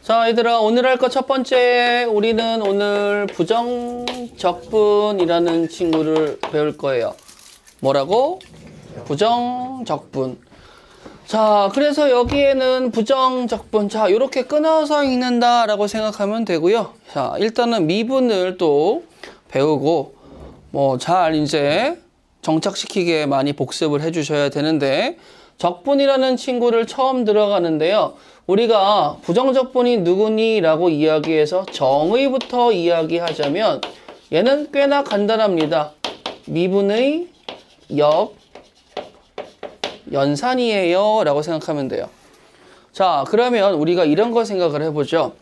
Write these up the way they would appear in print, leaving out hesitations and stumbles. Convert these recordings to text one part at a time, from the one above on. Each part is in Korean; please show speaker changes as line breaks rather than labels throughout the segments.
자, 얘들아, 오늘 할 거 첫 번째, 우리는 오늘 부정적분이라는 친구를 배울 거예요. 뭐라고? 부정적분. 자, 그래서 여기에는 부정적분. 자, 이렇게 끊어서 읽는다라고 생각하면 되고요. 자, 일단은 미분을 또 배우고, 잘 이제 정착시키게 많이 복습을 해주셔야 되는데, 적분이라는 친구를 처음 들어가는데요. 우리가 부정적분이 누구니? 라고 이야기해서 정의부터 이야기하자면 얘는 꽤나 간단합니다. 미분의 연산이에요 라고 생각하면 돼요. 자, 그러면 우리가 이런 거 생각을 해보죠.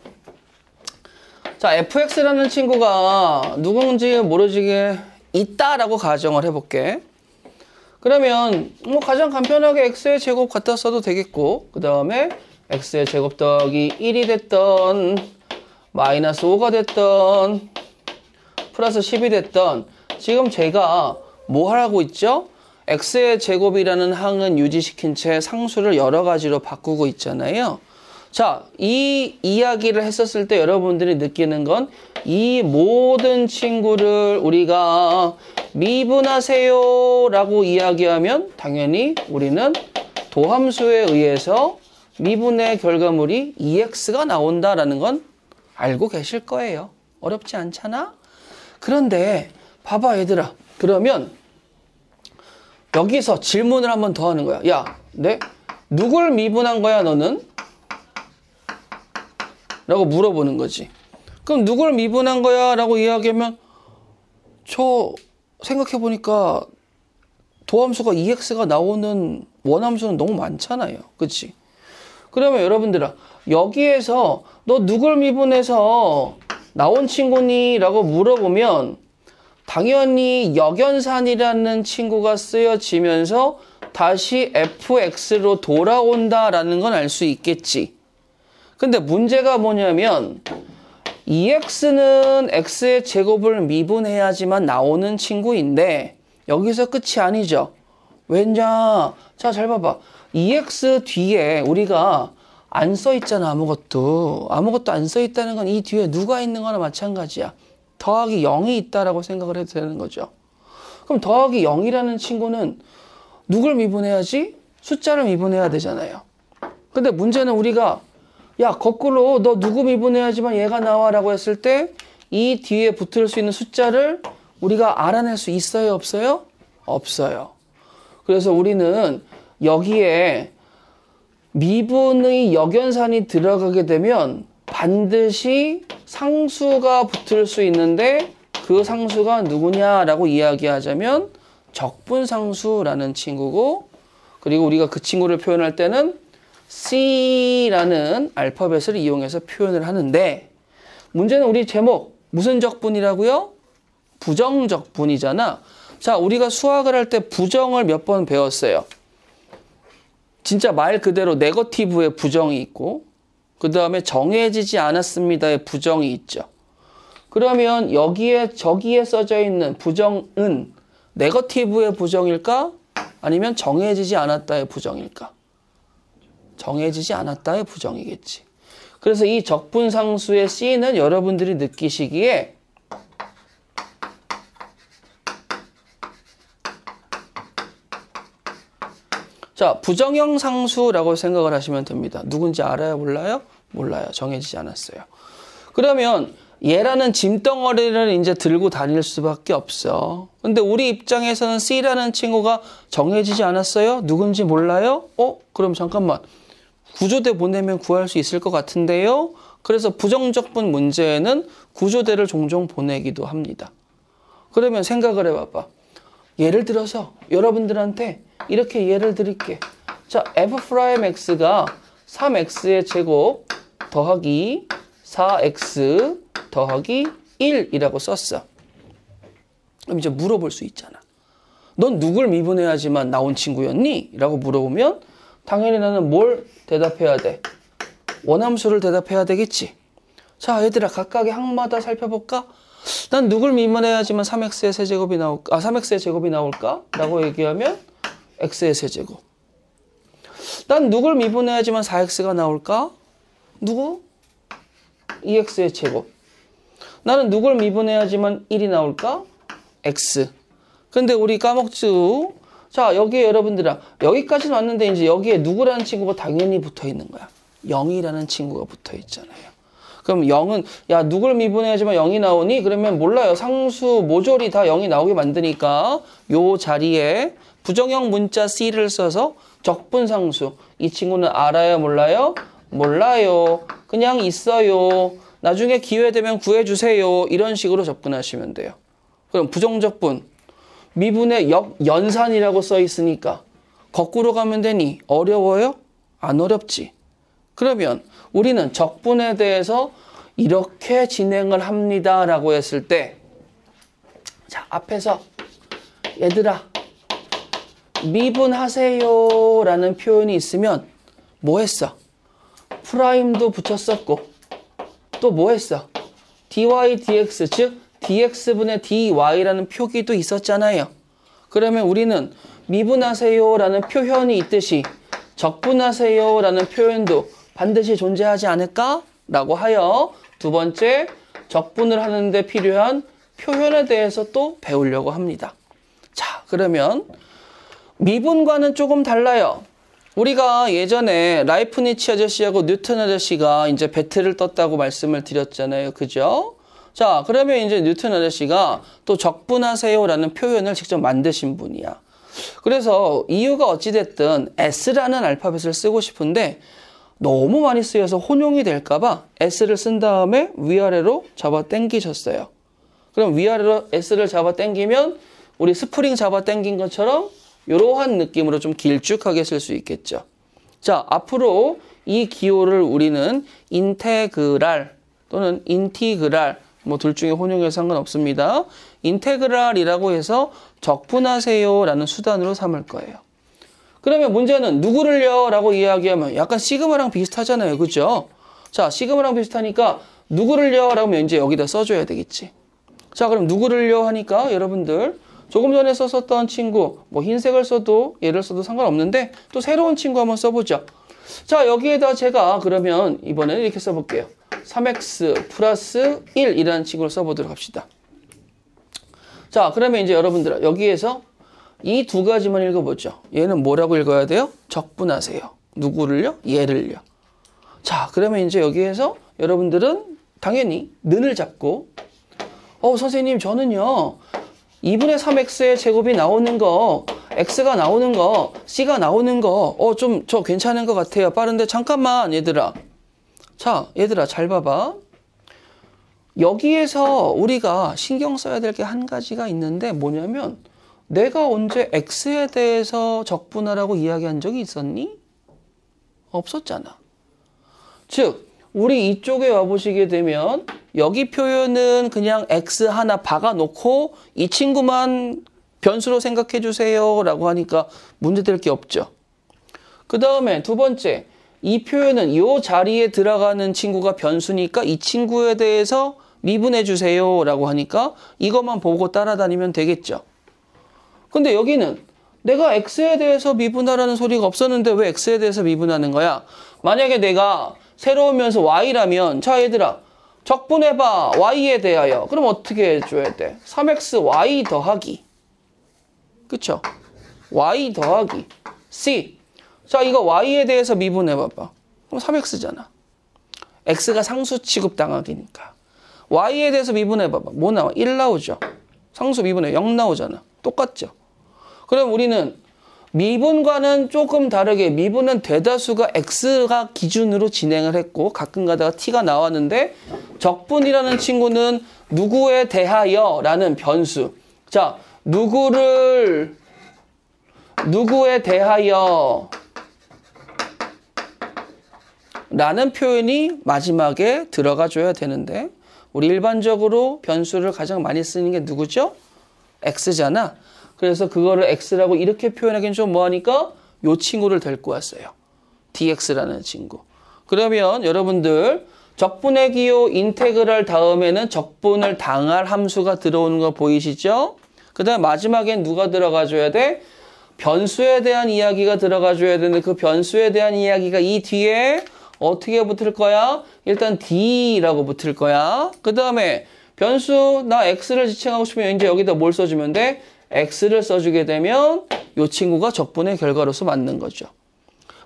자, fx라는 친구가 누군지 모르지게 있다라고 가정을 해볼게. 그러면 가장 간편하게 x의 제곱 갖다 써도 되겠고, 그 다음에 x의 제곱 더하기 1이 됐던, 마이너스 5가 됐던, 플러스 10이 됐던, 지금 제가 뭐 하고 있죠? x의 제곱이라는 항은 유지시킨 채 상수를 여러 가지로 바꾸고 있잖아요. 자, 이 이야기를 했었을 때 여러분들이 느끼는 건 이 모든 친구를 우리가 미분하세요 라고 이야기하면 당연히 우리는 도함수에 의해서 미분의 결과물이 2x가 나온다라는 건 알고 계실 거예요. 어렵지 않잖아? 그런데 봐봐 얘들아. 그러면 여기서 질문을 한 번 더 하는 거야. 야, 누굴 미분한 거야 너는? 라고 물어보는 거지. 그럼 누굴 미분한 거야? 라고 이야기하면 저 생각해보니까 도함수가 2x가 나오는 원함수는 너무 많잖아요. 그치? 그러면 여러분들아, 여기에서 너 누굴 미분해서 나온 친구니? 라고 물어보면 당연히 역연산이라는 친구가 쓰여지면서 다시 fx로 돌아온다라는 건 알 수 있겠지. 근데 문제가 뭐냐면 2x는 x의 제곱을 미분해야지만 나오는 친구인데 여기서 끝이 아니죠. 왜냐? 자, 잘 봐봐. 2x 뒤에 우리가 안 써있잖아. 아무것도 안 써있다는 건 이 뒤에 누가 있는 거나 마찬가지야. 더하기 0이 있다라고 생각을 해도 되는 거죠. 그럼 더하기 0이라는 친구는 누굴 미분해야지? 숫자를 미분해야 되잖아요. 근데 문제는 우리가 야, 거꾸로 너 누구 미분해야지만 얘가 나와 라고 했을 때 이 뒤에 붙을 수 있는 숫자를 우리가 알아낼 수 있어요? 없어요? 없어요. 그래서 우리는 여기에 미분의 역연산이 들어가게 되면 반드시 상수가 붙을 수 있는데 그 상수가 누구냐라고 이야기하자면 적분상수라는 친구고, 그리고 우리가 그 친구를 표현할 때는 C라는 알파벳을 이용해서 표현을 하는데, 문제는 우리 제목 무슨 적분이라고요? 부정적분이잖아. 자, 우리가 수학을 할 때 부정을 몇 번 배웠어요. 진짜 말 그대로 네거티브의 부정이 있고, 그 다음에 정해지지 않았습니다의 부정이 있죠. 그러면 저기에 써져 있는 부정은 네거티브의 부정일까? 아니면 정해지지 않았다의 부정일까? 정해지지 않았다의 부정이겠지. 그래서 이 적분상수의 C는 여러분들이 느끼시기에 자, 부정형 상수라고 생각을 하시면 됩니다. 누군지 알아요? 몰라요? 몰라요. 정해지지 않았어요. 그러면 얘라는 짐덩어리를 이제 들고 다닐 수밖에 없어. 근데 우리 입장에서는 C라는 친구가 정해지지 않았어요? 누군지 몰라요? 그럼 잠깐만. 구조대 보내면 구할 수 있을 것 같은데요? 그래서 부정적분 문제에는 구조대를 종종 보내기도 합니다. 그러면 생각을 해봐봐. 예를 들어서 여러분들한테 이렇게 예를 드릴게. 자, f'x가 3x의 제곱 더하기 4x 더하기 1이라고 썼어. 그럼 이제 물어볼 수 있잖아. 넌 누굴 미분해야지만 나온 친구였니? 라고 물어보면 당연히 나는 뭘 대답해야 돼? 원함수를 대답해야 되겠지. 자, 얘들아, 각각의 항마다 살펴볼까? 난 누굴 미분해야지만 3x의 세제곱이 나올까? 3x의 제곱이 나올까? 라고 얘기하면 x의 세제곱. 난 누굴 미분해야지만 4x가 나올까? 누구? 2x의 제곱. 나는 누굴 미분해야지만 1이 나올까? x. 근데 우리 까먹죠? 자, 여기에 여러분들아, 여기까지는 왔는데 이제 여기에 누구라는 친구가 당연히 붙어 있는 거야. 0이라는 친구가 붙어 있잖아요. 그럼 0은, 야, 누굴 미분해야지만 0이 나오니? 그러면 몰라요. 상수 모조리 다 0이 나오게 만드니까 요 자리에 부정형 문자 C를 써서 적분상수. 이 친구는 알아요? 몰라요? 몰라요. 그냥 있어요. 나중에 기회 되면 구해주세요. 이런 식으로 접근하시면 돼요. 그럼 부정적분. 미분의 연산이라고 써 있으니까 거꾸로 가면 되니 어려워요? 안 어렵지. 그러면 우리는 적분에 대해서 이렇게 진행을 합니다 라고 했을 때, 자, 앞에서 얘들아 미분하세요 라는 표현이 있으면 뭐 했어? 프라임도 붙였었고 또 뭐 했어? dy dx, 즉 dx분의 dy라는 표기도 있었잖아요. 그러면 우리는 미분하세요 라는 표현이 있듯이 적분하세요 라는 표현도 반드시 존재하지 않을까? 라고 하여 두 번째, 적분을 하는데 필요한 표현에 대해서 또 배우려고 합니다. 자, 그러면 미분과는 조금 달라요. 우리가 예전에 라이프니츠 아저씨하고 뉴턴 아저씨가 이제 배틀을 떴다고 말씀을 드렸잖아요. 그죠? 자, 그러면 이제 뉴턴 아저씨가 또 적분하세요라는 표현을 직접 만드신 분이야. 그래서 이유가 어찌됐든 S라는 알파벳을 쓰고 싶은데 너무 많이 쓰여서 혼용이 될까봐 S를 쓴 다음에 위아래로 잡아 당기셨어요. 그럼 위아래로 S를 잡아 당기면 우리 스프링 잡아 당긴 것처럼 이러한 느낌으로 좀 길쭉하게 쓸 수 있겠죠. 자, 앞으로 이 기호를 우리는 인테그랄 또는 인티그랄, 뭐 둘 중에 혼용해서 상관없습니다. 인테그랄이라고 해서 적분하세요 라는 수단으로 삼을 거예요. 그러면 문제는 누구를요? 라고 이야기하면 약간 시그마랑 비슷하잖아요. 그죠? 자, 시그마랑 비슷하니까 누구를요? 라면 이제 여기다 써줘야 되겠지. 자, 그럼 누구를요? 하니까 여러분들 조금 전에 썼었던 친구, 뭐 흰색을 써도 얘를 써도 상관없는데 또 새로운 친구 한번 써보죠. 자, 여기에다 제가 그러면 이번에는 이렇게 써볼게요. 3x 플러스 1이라는 친구를 써보도록 합시다. 자, 그러면 이제 여러분들 여기에서 이 두 가지만 읽어보죠. 얘는 뭐라고 읽어야 돼요? 적분하세요. 누구를요? 얘를요. 자, 그러면 이제 여기에서 여러분들은 당연히 는을 잡고 선생님 저는요 2분의 3x의 제곱이 나오는 거, x가 나오는 거, c가 나오는 거, 좀 저 괜찮은 것 같아요. 빠른데 잠깐만 얘들아. 자, 얘들아 잘 봐봐. 여기에서 우리가 신경 써야 될 게 한 가지가 있는데 뭐냐면 내가 언제 x에 대해서 적분하라고 이야기한 적이 있었니? 없었잖아. 즉 우리 이쪽에 와보시게 되면 여기 표현은 그냥 x 하나 박아놓고 이 친구만 변수로 생각해 주세요 라고 하니까 문제될 게 없죠. 그 다음에 두 번째, 이 표현은 이 자리에 들어가는 친구가 변수니까 이 친구에 대해서 미분해 주세요 라고 하니까 이것만 보고 따라다니면 되겠죠. 근데 여기는 내가 x에 대해서 미분하라는 소리가 없었는데 왜 x에 대해서 미분하는 거야? 만약에 내가 새로운 변수 y라면 자 얘들아 적분해봐 y에 대하여. 그럼 어떻게 해줘야 돼? 3xy 더하기. 그쵸? y 더하기 c. 자 이거 y에 대해서 미분해봐봐. 그럼 3x잖아. x가 상수 취급 당하기니까. y에 대해서 미분해봐봐. 뭐 나와? 1 나오죠. 상수 미분해 0 나오잖아. 똑같죠? 그럼 우리는 미분과는 조금 다르게 미분은 대다수가 x가 기준으로 진행을 했고 가끔 가다가 t가 나왔는데 적분이라는 친구는 누구에 대하여 라는 변수. 자, 누구에 대하여 라는 표현이 마지막에 들어가 줘야 되는데 우리 일반적으로 변수를 가장 많이 쓰는 게 누구죠? x잖아. 그래서 그거를 x라고 이렇게 표현하기는 좀 뭐하니까 요 친구를 데리고 왔어요. dx라는 친구. 그러면 여러분들 적분의 기호 인테그랄 다음에는 적분을 당할 함수가 들어오는 거 보이시죠? 그 다음 마지막엔 누가 들어가 줘야 돼? 변수에 대한 이야기가 들어가 줘야 되는데 그 변수에 대한 이야기가 이 뒤에 어떻게 붙을 거야? 일단 D라고 붙을 거야. 그 다음에 변수 나 X를 지칭하고 싶으면 이제 여기다 뭘 써주면 돼? X를 써주게 되면 이 친구가 적분의 결과로서 맞는 거죠.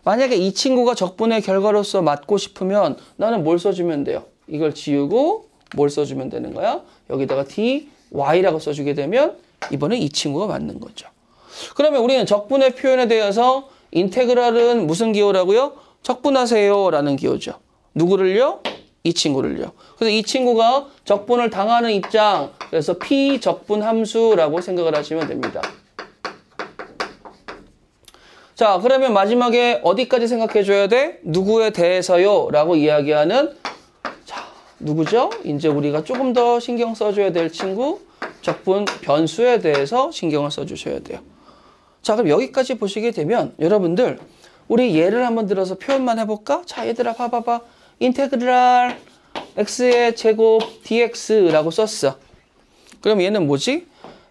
만약에 이 친구가 적분의 결과로서 맞고 싶으면 나는 뭘 써주면 돼요? 이걸 지우고 뭘 써주면 되는 거야? 여기다가 dy라고 써주게 되면 이번에 이 친구가 맞는 거죠. 그러면 우리는 적분의 표현에 대해서 인테그랄은 무슨 기호라고요? 적분하세요 라는 기호죠. 누구를요? 이 친구를요. 그래서 이 친구가 적분을 당하는 입장, 그래서 P적분 함수라고 생각을 하시면 됩니다. 자, 그러면 마지막에 어디까지 생각해 줘야 돼? 누구에 대해서요? 라고 이야기하는, 자, 누구죠? 이제 우리가 조금 더 신경 써줘야 될 친구, 적분 변수에 대해서 신경을 써주셔야 돼요. 자, 그럼 여기까지 보시게 되면 여러분들 우리 예를 한번 들어서 표현만 해볼까? 자, 얘들아 봐봐봐. 인테그랄 x의 제곱 dx라고 썼어. 그럼 얘는 뭐지?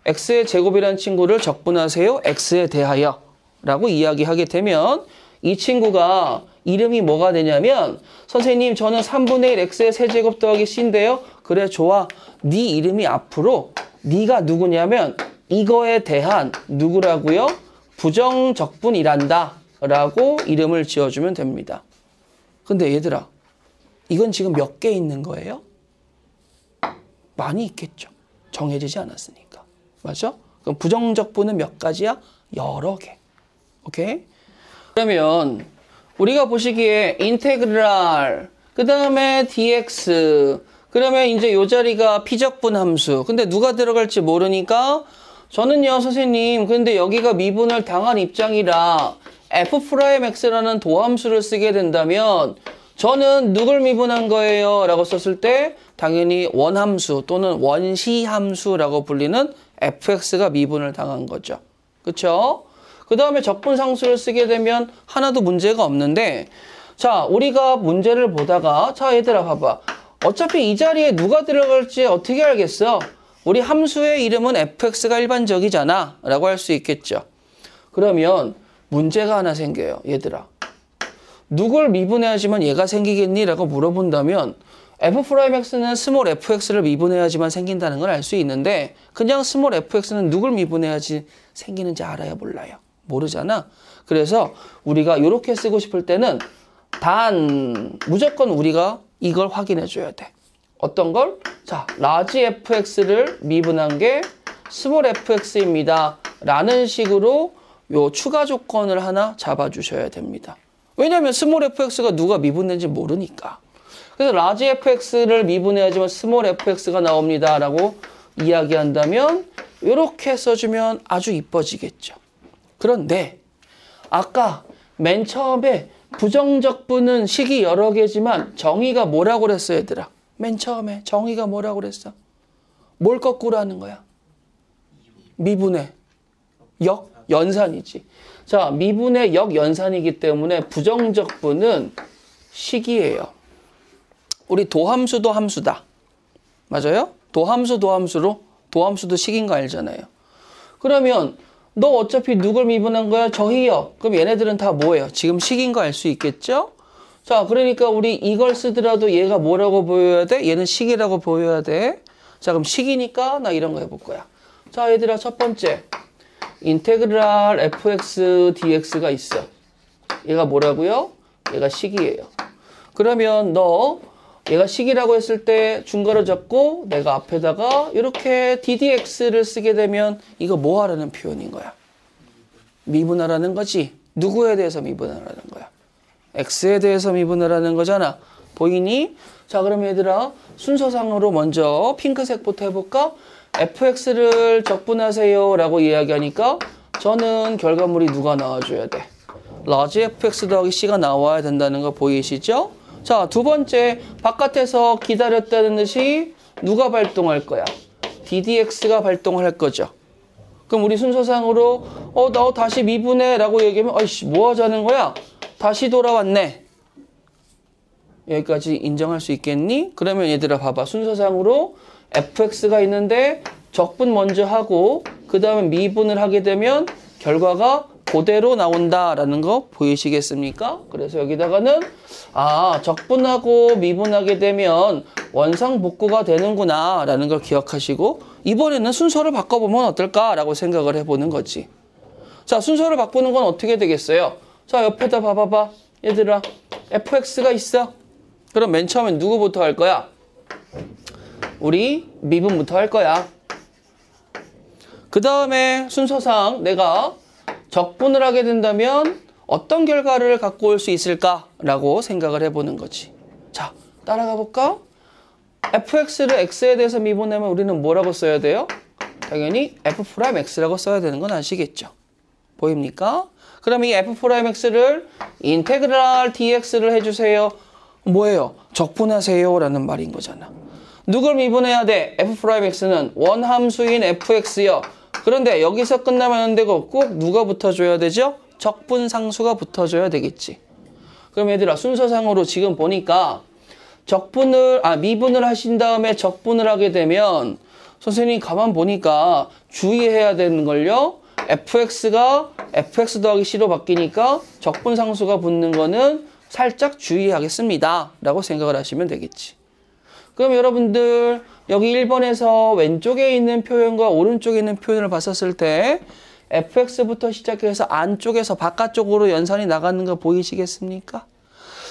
x의 제곱이라는 친구를 적분하세요. x에 대하여 라고 이야기하게 되면 이 친구가 이름이 뭐가 되냐면 선생님 저는 3분의 1 x의 세제곱 더하기 c인데요. 그래 좋아. 네 이름이 앞으로 네가 누구냐면 이거에 대한 누구라고요? 부정적분이란다 라고 이름을 지어주면 됩니다. 근데 얘들아 이건 지금 몇 개 있는 거예요? 많이 있겠죠. 정해지지 않았으니까. 맞죠? 그럼 부정적분은 몇 가지야? 여러 개. 오케이? 그러면 우리가 보시기에 인테그랄 그 다음에 dx 그러면 이제 요 자리가 P적분 함수. 근데 누가 들어갈지 모르니까 저는요 선생님 근데 여기가 미분을 당한 입장이라 f'x라는 도함수를 쓰게 된다면 저는 누굴 미분한 거예요? 라고 썼을 때 당연히 원함수 또는 원시함수라고 불리는 fx가 미분을 당한 거죠. 그쵸? 그 다음에 적분상수를 쓰게 되면 하나도 문제가 없는데 자 우리가 문제를 보다가 자 얘들아 봐봐. 어차피 이 자리에 누가 들어갈지 어떻게 알겠어? 우리 함수의 이름은 fx가 일반적이잖아 라고 할 수 있겠죠. 그러면 문제가 하나 생겨요. 얘들아. 누굴 미분해야지만 얘가 생기겠니? 라고 물어본다면 f'x는 스몰 fx를 미분해야지만 생긴다는 걸 알 수 있는데 그냥 스몰 fx는 누굴 미분해야지 생기는지 알아요? 몰라요? 모르잖아. 그래서 우리가 이렇게 쓰고 싶을 때는 무조건 우리가 이걸 확인해 줘야 돼. 어떤 걸? 자, 라지 fx를 미분한 게 스몰 fx입니다. 라는 식으로 요 추가 조건을 하나 잡아주셔야 됩니다. 왜냐하면 스몰 fx가 누가 미분된지 모르니까. 그래서 라지 fx를 미분해야지만 스몰 fx가 나옵니다. 라고 이야기한다면 이렇게 써주면 아주 이뻐지겠죠. 그런데 아까 맨 처음에 부정적분은 식이 여러 개지만 정의가 뭐라고 그랬어 얘들아? 맨 처음에 정의가 뭐라고 그랬어? 뭘 거꾸로 하는 거야? 미분의 역연산이지. 자, 미분의 역연산이기 때문에 부정적분은 식이에요. 우리 도함수도 함수다. 맞아요? 도함수도 식인 거 알잖아요. 그러면 너 어차피 누굴 미분한 거야? 저희요. 그럼 얘네들은 다 뭐예요? 지금 식인 거 알 수 있겠죠? 자, 그러니까 우리 이걸 쓰더라도 얘가 뭐라고 보여야 돼? 얘는 식이라고 보여야 돼. 자, 그럼 식이니까 나 이런 거 해볼 거야. 자, 얘들아 첫 번째. 인테그랄 fx dx가 있어. 얘가 뭐라고요? 얘가 식이에요. 그러면 너 얘가 식이라고 했을 때 중괄호 잡고 내가 앞에다가 이렇게 ddx를 쓰게 되면 이거 뭐 하라는 표현인 거야? 미분하라는 거지. 누구에 대해서 미분하라는 거야? x에 대해서 미분하라는 거잖아. 보이니? 자, 그럼 얘들아 순서상으로 먼저 핑크색부터 해볼까? fx를 적분하세요 라고 이야기하니까 저는 결과물이 누가 나와줘야 돼? 라지 fx 더하기 c가 나와야 된다는 거 보이시죠? 자, 두 번째 바깥에서 기다렸다는 듯이 누가 발동할 거야? ddx가 발동할 거죠. 그럼 우리 순서상으로 너 다시 미분해 라고 얘기하면 아이씨 뭐 하자는 거야? 다시 돌아왔네. 여기까지 인정할 수 있겠니? 그러면 얘들아 봐봐. 순서상으로 fx가 있는데 적분 먼저 하고 그 다음에 미분을 하게 되면 결과가 그대로 나온다라는 거 보이시겠습니까? 그래서 여기다가는 적분하고 미분하게 되면 원상복구가 되는구나 라는 걸 기억하시고 이번에는 순서를 바꿔보면 어떨까라고 생각을 해보는 거지. 자, 순서를 바꾸는 건 어떻게 되겠어요? 자, 옆에다 봐봐봐. 얘들아, fx가 있어. 그럼 맨 처음엔 누구부터 할 거야? 우리 미분부터 할 거야. 그 다음에 순서상 내가 적분을 하게 된다면 어떤 결과를 갖고 올 수 있을까라고 생각을 해보는 거지. 자, 따라가 볼까? fx를 x에 대해서 미분하면 우리는 뭐라고 써야 돼요? 당연히 f'x라고 써야 되는 건 아시겠죠? 보입니까? 그럼 이 f'x를 인테그랄 dx를 해주세요. 뭐예요? 적분하세요 라는 말인 거잖아. 누굴 미분해야 돼? f'x는 원함수인 fx요. 그런데 여기서 끝나면 안 되고 꼭 누가 붙어줘야 되죠? 적분상수가 붙어줘야 되겠지. 그럼 얘들아, 순서상으로 지금 보니까 미분을 하신 다음에 적분을 하게 되면 선생님 가만 보니까 주의해야 되는 걸요. fx가 fx 더하기 c로 바뀌니까 적분상수가 붙는 거는 살짝 주의하겠습니다 라고 생각을 하시면 되겠지. 그럼 여러분들 여기 1번에서 왼쪽에 있는 표현과 오른쪽에 있는 표현을 봤었을 때 fx부터 시작해서 안쪽에서 바깥쪽으로 연산이 나가는 거 보이시겠습니까?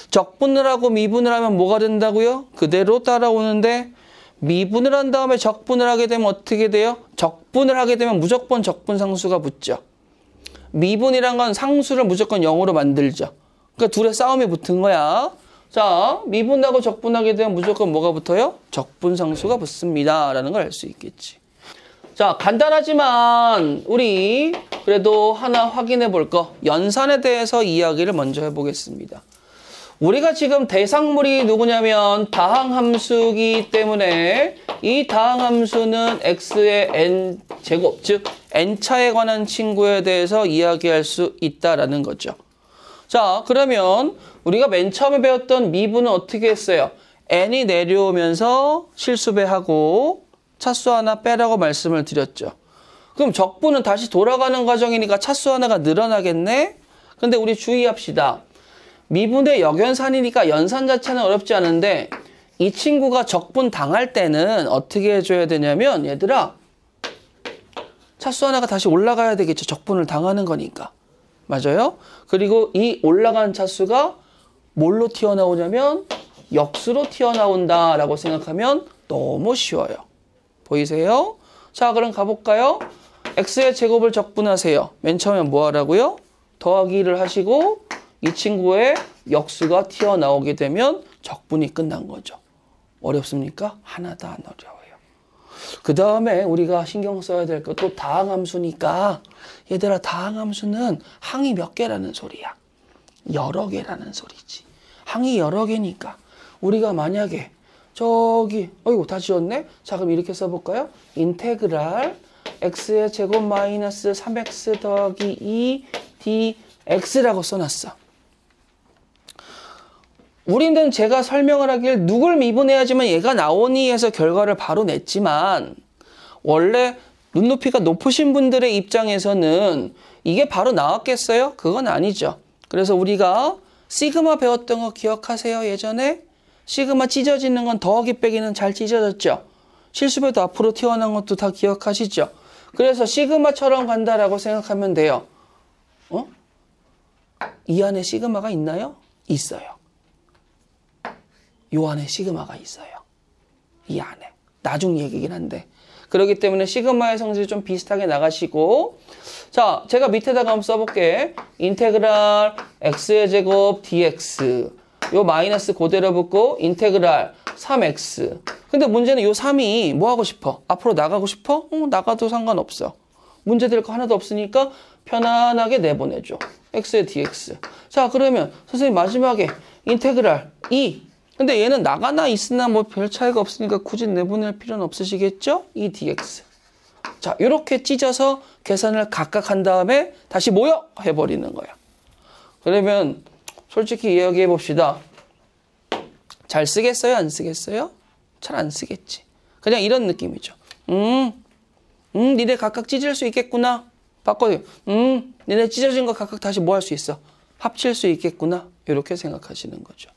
적분을 하고 미분을 하면 뭐가 된다고요? 그대로 따라오는데 미분을 한 다음에 적분을 하게 되면 어떻게 돼요? 적분을 하게 되면 무조건 적분상수가 붙죠. 미분이란 건 상수를 무조건 0으로 만들죠. 그러니까 둘의 싸움이 붙은 거야. 자, 미분하고 적분하게 되면 무조건 뭐가 붙어요? 적분상수가 붙습니다 라는 걸 알 수 있겠지. 자, 간단하지만 우리 그래도 하나 확인해 볼 거, 연산에 대해서 이야기를 먼저 해보겠습니다. 우리가 지금 대상물이 누구냐면 다항함수이기 때문에 이 다항함수는 x의 n제곱, 즉 n차에 관한 친구에 대해서 이야기할 수 있다라는 거죠. 자, 그러면 우리가 맨 처음에 배웠던 미분은 어떻게 했어요? n이 내려오면서 실수배하고 차수 하나 빼라고 말씀을 드렸죠. 그럼 적분은 다시 돌아가는 과정이니까 차수 하나가 늘어나겠네? 근데 우리 주의합시다. 미분의 역연산이니까 연산 자체는 어렵지 않은데 이 친구가 적분 당할 때는 어떻게 해줘야 되냐면 얘들아, 차수 하나가 다시 올라가야 되겠죠. 적분을 당하는 거니까. 맞아요? 그리고 이 올라간 차수가 뭘로 튀어나오냐면 역수로 튀어나온다라고 생각하면 너무 쉬워요. 보이세요? 자, 그럼 가볼까요? x의 제곱을 적분하세요. 맨 처음에 뭐 하라고요? 더하기를 하시고 이 친구의 역수가 튀어나오게 되면 적분이 끝난 거죠. 어렵습니까? 하나도 안 어려워요. 그 다음에 우리가 신경 써야 될 것도 다항함수니까 얘들아, 다항함수는 항이 몇 개라는 소리야? 여러 개라는 소리지. 항이 여러 개니까 우리가 만약에 다 지웠네? 자, 그럼 이렇게 써볼까요? 인테그랄 x의 제곱 마이너스 3x 더하기 2 dx라고 써놨어. 우리는 제가 설명을 하길 누굴 미분해야지만 얘가 나오니 해서 결과를 바로 냈지만 원래 눈높이가 높으신 분들의 입장에서는 이게 바로 나왔겠어요? 그건 아니죠. 그래서 우리가 시그마 배웠던 거 기억하세요? 예전에? 시그마 찢어지는 건 더하기 빼기는 잘 찢어졌죠? 실수배도 앞으로 튀어나온 것도 다 기억하시죠? 그래서 시그마처럼 간다라고 생각하면 돼요. 이 안에 시그마가 있나요? 있어요. 요 안에 시그마가 있어요. 이 안에. 나중 얘기긴 한데. 그렇기 때문에 시그마의 성질이 좀 비슷하게 나가시고, 자, 제가 밑에다가 한번 써볼게. 인테그랄 x의 제곱 dx. 요 마이너스 그대로 붙고 인테그랄 3x. 근데 문제는 요 3이 뭐 하고 싶어? 앞으로 나가고 싶어? 나가도 상관없어. 문제될 거 하나도 없으니까 편안하게 내보내줘. x의 dx. 자, 그러면 선생님 마지막에 인테그랄 2. 근데 얘는 나가나 있으나 뭐 별 차이가 없으니까 굳이 내보낼 필요는 없으시겠죠? 이 dx. 자, 이렇게 찢어서 계산을 각각 한 다음에 다시 모여! 해버리는 거야. 그러면 솔직히 이야기해 봅시다. 잘 쓰겠어요? 안 쓰겠어요? 잘 안 쓰겠지. 그냥 이런 느낌이죠. 니네 각각 찢을 수 있겠구나. 바꿔요. 얘네 찢어진 거 각각 다시 뭐 할 수 있어? 합칠 수 있겠구나. 이렇게 생각하시는 거죠.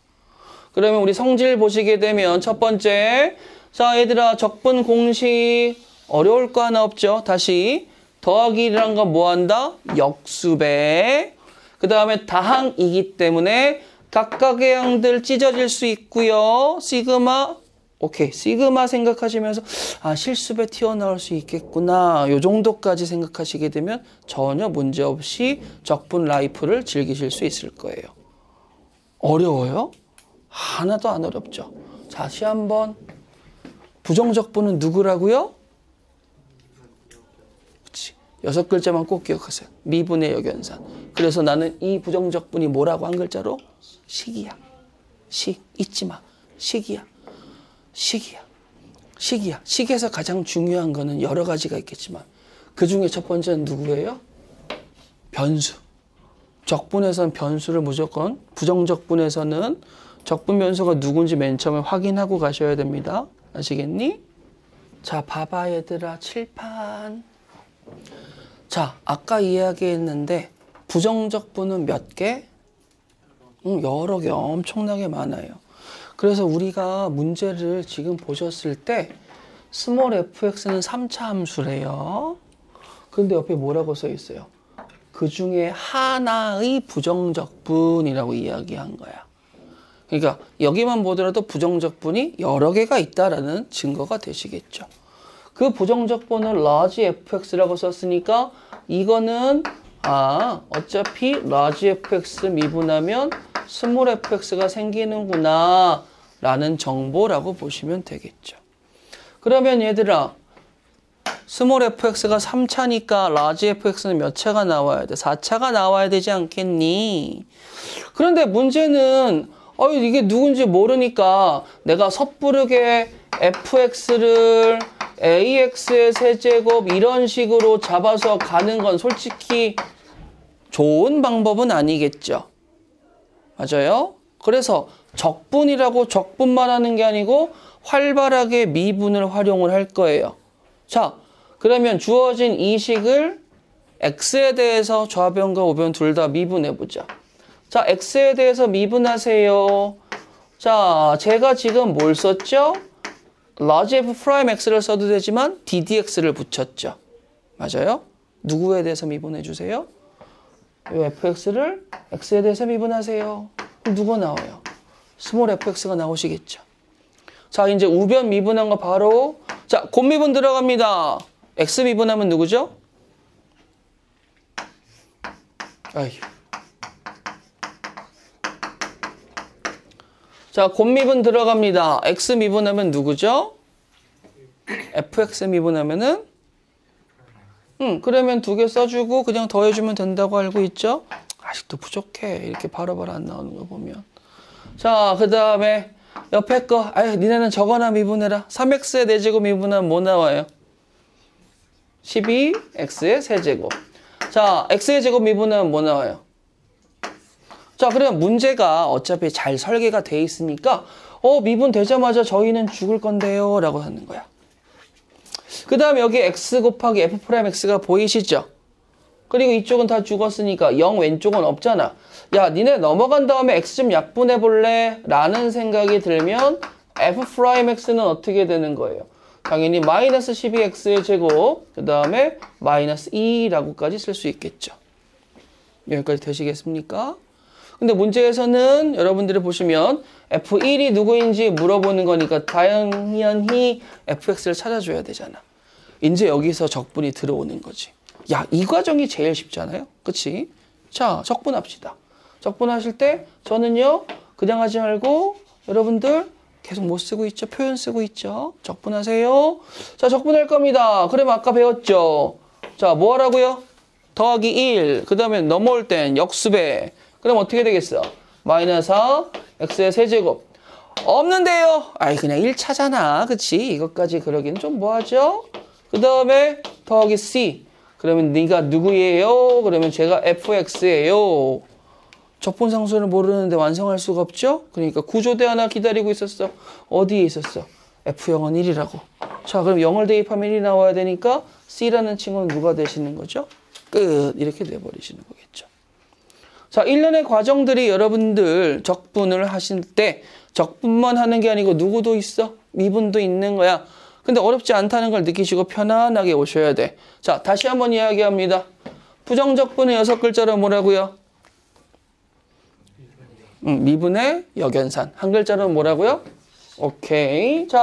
그러면 우리 성질 보시게 되면 첫 번째, 자 얘들아 적분 공식 어려울 거 하나 없죠? 다시 더하기 1이란 건 뭐 한다? 역수배. 그 다음에 다항이기 때문에 각각의 항들 찢어질 수 있고요. 시그마, 오케이. 시그마 생각하시면서 아 실수배 튀어나올 수 있겠구나. 요 정도까지 생각하시게 되면 전혀 문제없이 적분 라이프를 즐기실 수 있을 거예요. 어려워요? 하나도 안 어렵죠. 다시 한번 부정적분은 누구라고요? 그치. 6글자만 꼭 기억하세요. 미분의 역연산. 그래서 나는 이 부정적분이 뭐라고 한 글자로? 식이야. 식. 잊지 마. 식이야. 식이야. 식이야. 식에서 가장 중요한 거는 여러 가지가 있겠지만 그 중에 첫 번째는 누구예요? 변수. 적분에서는 변수를 무조건, 부정적분에서는 적분 변수가 누군지 맨 처음에 확인하고 가셔야 됩니다. 아시겠니? 자, 봐봐 얘들아. 칠판. 자, 아까 이야기했는데 부정적분은 몇 개? 여러 개 엄청나게 많아요. 그래서 우리가 문제를 지금 보셨을 때 스몰 fx는 3차 함수래요. 근데 옆에 뭐라고 써 있어요? 그 중에 하나의 부정적분이라고 이야기한 거야. 그러니까 여기만 보더라도 부정적분이 여러 개가 있다라는 증거가 되시겠죠. 그 부정적분을 large fx라고 썼으니까 이거는 어차피 large fx 미분하면 small fx가 생기는구나 라는 정보라고 보시면 되겠죠. 그러면 얘들아 스몰 fx가 3차니까 large fx는 몇 차가 나와야 돼? 4차가 나와야 되지 않겠니? 그런데 문제는 이게 누군지 모르니까 내가 섣부르게 fx를 ax의 세제곱 이런 식으로 잡아서 가는 건 솔직히 좋은 방법은 아니겠죠. 맞아요? 그래서 적분이라고 적분만 하는 게 아니고 활발하게 미분을 활용을 할 거예요. 자, 그러면 주어진 이 식을 x에 대해서 좌변과 우변 둘 다 미분해보자. 자, x에 대해서 미분하세요. 자, 제가 지금 뭘 썼죠? large f'x를 써도 되지만 ddx를 붙였죠. 맞아요? 누구에 대해서 미분해주세요? 이 fx를 x에 대해서 미분하세요. 그럼 누가 나와요? 스몰 fx가 나오시겠죠. 자, 이제 우변 미분한 거 바로 자, 곱미분 들어갑니다. x 미분하면 누구죠? 아휴. 자, 곱미분 들어갑니다. x 미분하면 누구죠? fx 미분하면은 그러면 두 개 써주고 그냥 더해주면 된다고 알고 있죠? 아직도 부족해. 이렇게 바로바로 안 나오는 거 보면. 자, 그 다음에 옆에 거 니네는 저거나 미분해라. 3x의 4제곱 미분하면 뭐 나와요? 12x의 세제곱. 자, x의 제곱 미분하면 뭐 나와요? 자, 그러면 문제가 어차피 잘 설계가 돼 있으니까 미분 되자마자 저희는 죽을 건데요 라고 하는 거야. 그 다음에 여기 x 곱하기 f'x가 보이시죠? 그리고 이쪽은 다 죽었으니까 0 왼쪽은 없잖아. 야, 니네 넘어간 다음에 x 좀 약분해 볼래? 라는 생각이 들면 f'x는 어떻게 되는 거예요? 당연히 마이너스 12x의 제곱, 그 다음에 마이너스 2라고까지 쓸 수 있겠죠. 여기까지 되시겠습니까? 근데 문제에서는 여러분들이 보시면 f1이 누구인지 물어보는 거니까 당연히 fx를 찾아줘야 되잖아. 이제 여기서 적분이 들어오는 거지. 야, 이 과정이 제일 쉽잖아요. 그치? 자, 적분합시다. 적분하실 때 저는요, 그냥 하지 말고 여러분들 계속 뭐 쓰고 있죠? 표현 쓰고 있죠? 적분하세요. 자, 적분할 겁니다. 그러면 아까 배웠죠? 자, 뭐 하라고요? 더하기 1. 그 다음에 넘어올 땐 역수배. 그럼 어떻게 되겠어? 마이너스 4, x의 세제곱. 없는데요? 그냥 1차잖아. 그치? 이것까지 그러기는 좀 뭐하죠? 그 다음에 더하기 c. 그러면 네가 누구예요? 그러면 제가 fx예요. 적분상수를 모르는데 완성할 수가 없죠? 그러니까 구조대 하나 기다리고 있었어. 어디에 있었어? f0은 1이라고. 자, 그럼 0을 대입하면 1이 나와야 되니까 c라는 친구는 누가 되시는 거죠? 끝. 이렇게 돼버리시는 거겠죠. 자, 일련의 과정들이 여러분들 적분을 하실 때 적분만 하는 게 아니고 누구도 있어? 미분도 있는 거야. 근데 어렵지 않다는 걸 느끼시고 편안하게 오셔야 돼. 자, 다시 한번 이야기합니다. 부정적분의 6글자로 뭐라고요? 미분의 역연산. 한 글자로 뭐라고요? 오케이. 자.